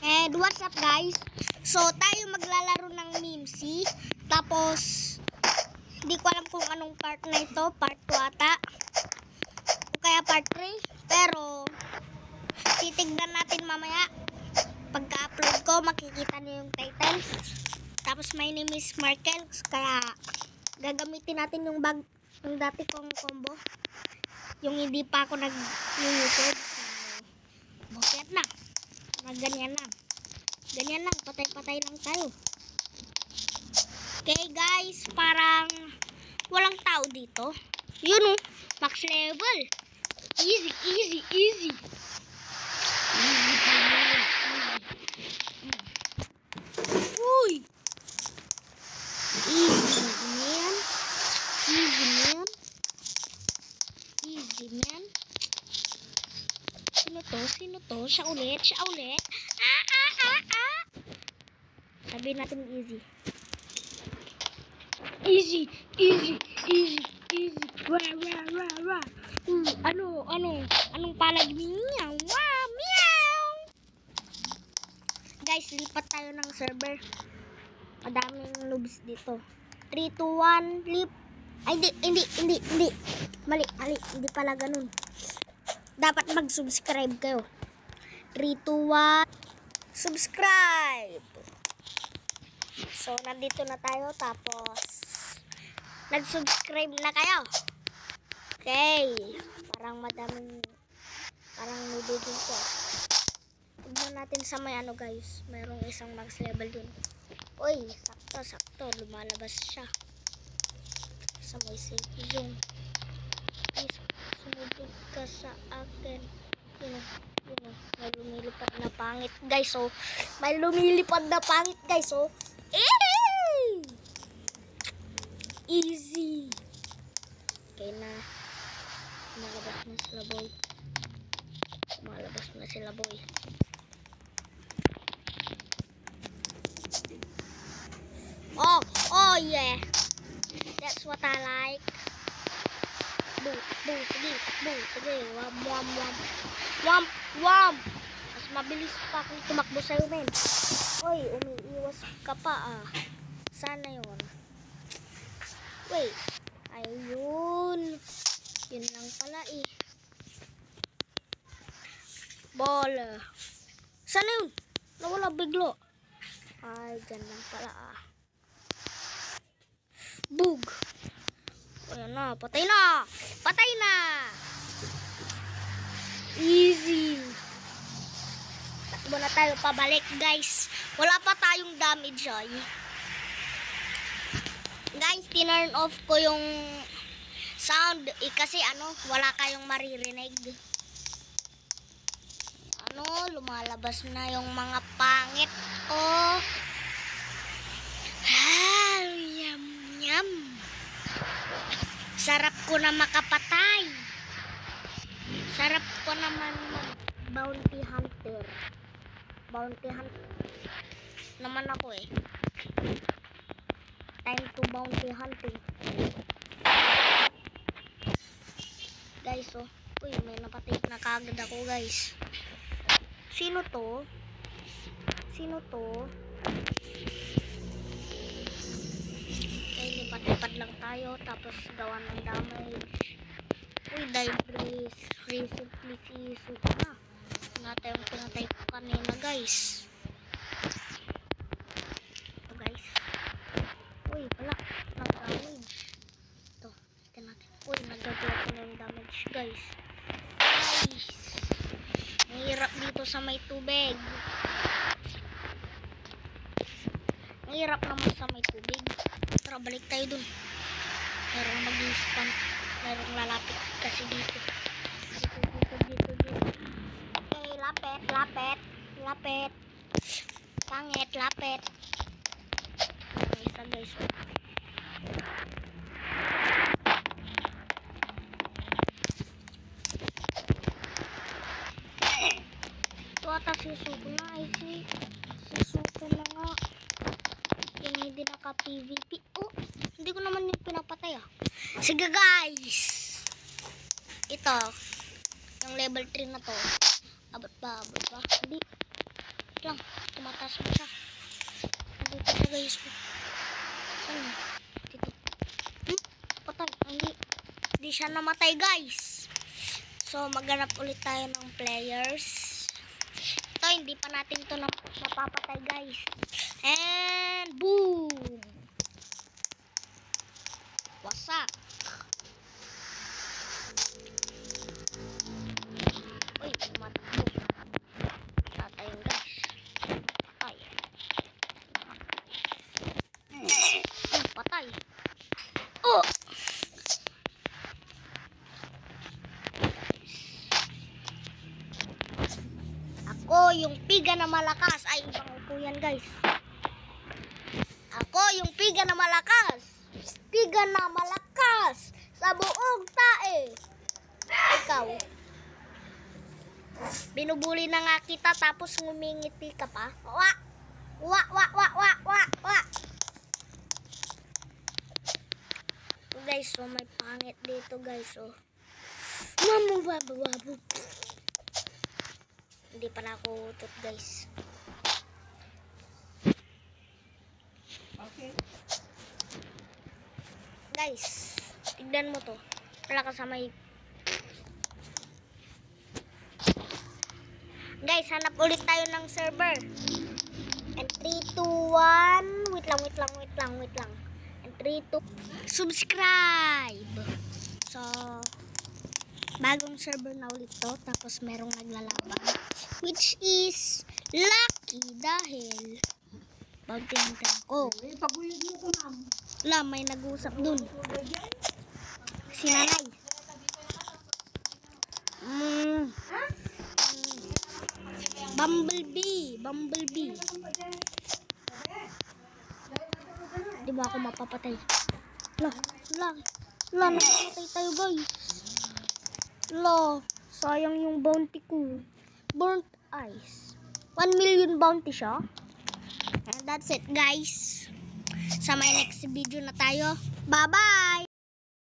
And what's up guys? So tayo maglalaro ng Mimsy. Tapos hindi ko alam kung anong part na ito. Part 2 ata. O kaya part 3. Pero titignan natin mamaya. Pagka-upload ko makikita niyo yung title. Tapos my name is Markel. Kaya gagamitin natin yung bag, yung dati kong combo. Yung hindi pa ako nag-YouTube. So bakit na? Ganyan lang. Ganyan lang. Patay-patay lang tayo. Okay guys. Parang walang tao dito. Yun oh. Max level. Easy, easy, easy. Easy pa yun. Uy. Easy man. Easy man. Easy man. Sino to? Sino to? Siya ulit. Siya ulit. Sabi natin easy. Easy. Easy. Easy. Easy. Wah, wah, wah, wah. Anong palag niya? Wow, meow. Guys, lipat tayo ng server. Madaming noobs dito. 3, 2, 1, leap. Ay, hindi. Mali. Hindi pala ganun. Dapat mag-subscribe kayo. 3, 2, 1. Subscribe! So, nandito na tayo. Tapos, nag-subscribe na kayo. Okay. Parang nubigin ko. Tignan natin sa may ano guys. Mayroong isang max level dun. Uy, sakto. Lumalabas siya. Sa may safe zone. Please, sumubog ka sa akin. Yun. May lumilipad na pangit guys. So, may lumilipad na pangit guys. So, easy. Okay na. Lumalabas na sila boy. Oh yeah. That's what I like. Sige. Wam. Mas mabilis pa akong tumakbo sa'yo, men. Uy, umiiwas ka pa, ah. Sana yun. Wait. Ayun. Yun lang pala, eh. Bola. Sana yun? Nawala biglo. Ay, ganun pala, ah. Bug. Ayan na, patay na. Easy. Takbo na tayo pabalik guys. Wala pa tayong damage ay. Guys, tinurn off ko yung sound kasi wala kayong maririnig. Lumalabas na yung mga pangit. Oh. Yum. Sarap ko na makapatay. Sarap ko naman mag-bounty hunter. Bounty hunter naman ako eh. Time to bounty hunting. Guys, oh. Uy, may napatay na kagad ako guys. Sino to? Okay, lipat-lipat lang tayo. Tapos gawa ng damage. Uy, die please. Reset please. Na. Pinatay yung pinatay ko kanina guys. Ito guys. Uy, wala. Nag-damage. Ito. Ito natin. Uy, nagagawa ko na yung damage guys. Mahirap dito sa may tubig. Mahirap naman sa may tubig. Tara, balik tayo dun. Merong mag-spawn. Merong lalapit kasi dito. Dito. Okay, lapit. Pangit, lapit. Okay, isa guys. Ito ata sisuko na. Ay, sisuko na nga. Yung hindi naka-PVP. Oh, hindi ko naman yung pinapatay ah. Sige guys. Ito. Yung level 3 na to. Abot ba? Hindi. lang. guys. Saan? Dito. Patay. Hindi siya namatay guys. So, maghanap ulit tayo ng players. Ito, hindi pa natin to napapatay guys. And boom! Wasak. Uy, tumatakbo. Tatayin guys. Patay. Patay. Oh! Ako yung piga na malakas. Ay, ibang upo yan guys. Ako yung piga na malakas. Piga na malakas sa buong tae. Ikaw. Binubuli na nga kita tapos ngumingiti ka pa. Wa! Wa! Wa! Wa! Wa! Wa! Wa! Guys, so may pangit dito guys. So, mamubabababu. Hindi pa na ako utot guys. Okay. Guys, tignan mo to. Wala ka sa may... Guys, hanap ulit tayo ng server. And 3, 2, 1. Wait lang. And 3, 2. Subscribe! So, bagong server na ulit to. Tapos merong naglalaban. Which is lucky dahil bounty hunter ko. Paguyod mo ko, ma'am. Wala, may nag-uusap dun. Si nanay. Bumblebee. Di ba ako mapapatay? La, napapatay tayo guys. Sayang yung bounty ko. Burnt ice. 1 million bounty siya. And that's it guys. Sa may next video na tayo. Bye-bye!